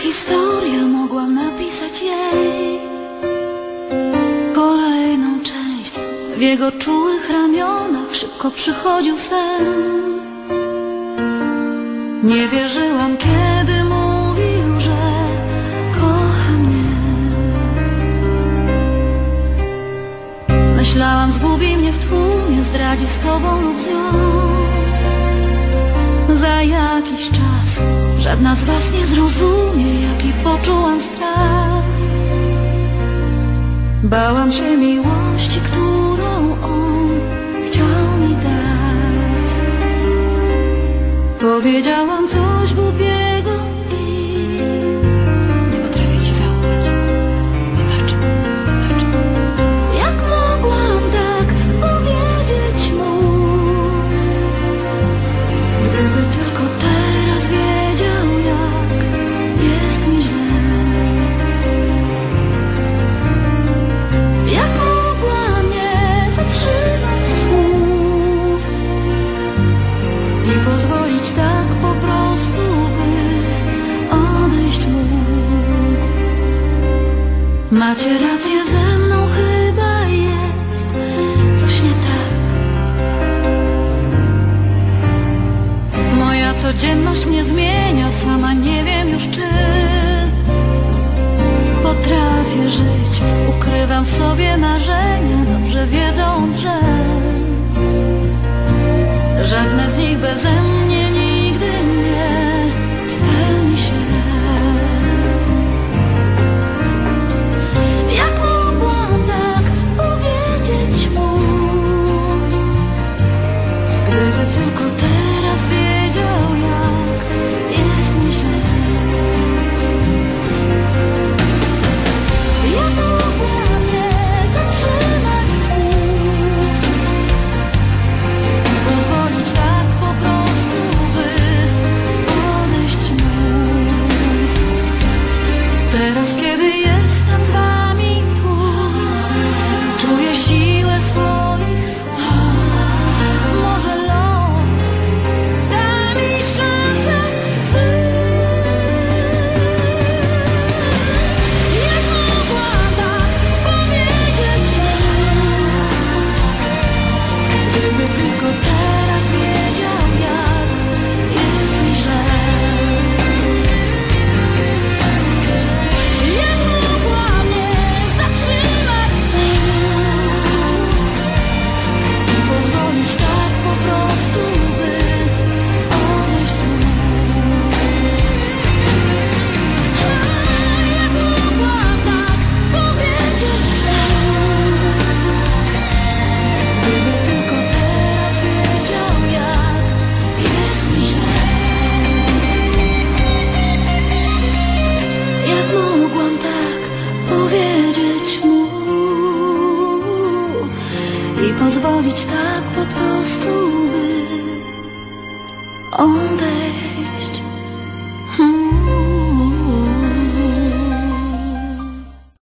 historię mogłam napisać jej. Kolejną część w jego czułych ramionach szybko przychodził sen. Nie wierzyłam, kiedy mówił, że kocha mnie. Myślałam, zgubi mnie w tłumie, zdradzi z tobą lub z nią. Za jakiś czas żadna z was nie zrozumie, jaki poczułam strach. Bałam się miłości, którą on chciał mi dać. Powiedziałam coś głupiego i nie potrafię ci zaufać. Wybacz, wybacz. Jak mogłam tak powiedzieć mu? Gdyby tylko teraz wiedział, jak jest mi źle. Jak mogłam nie zatrzymać słów i pozwolić tak po prostu, by odejść mógł. Macie rację, ze mną chyba jest coś nie tak. Moja codzienność mnie zmienia, sama nie wiem już czy potrafię żyć. Ukrywam w sobie marzenia, dobrze wiedząc, że żadne z nich beze mnie nigdy nie spełni się. Jak mogłam tak powiedzieć mu? Gdyby tylko teraz wiedział, jak jest mi źle. Jak mogłam nie zatrzymać słów i pozwolić tak po prostu, by odejść mógł. Teraz, kiedy jestem z wami tu, czuję siłę swoich słów. Może los da mi szansę znów. Jak mogłam tak powiedzieć mu? Gdyby tylko teraz wiedział, jak jest mi źle. Jak mogłam nie zatrzymać słów i pozwolić tak po prostu, by odejść mógł. Jak mogłam tak powiedzieć mu? Gdyby tylko teraz wiedział, jak jest mi źle. Jak mogłam tak powiedzieć mu i pozwolić tak po prostu, by odejść.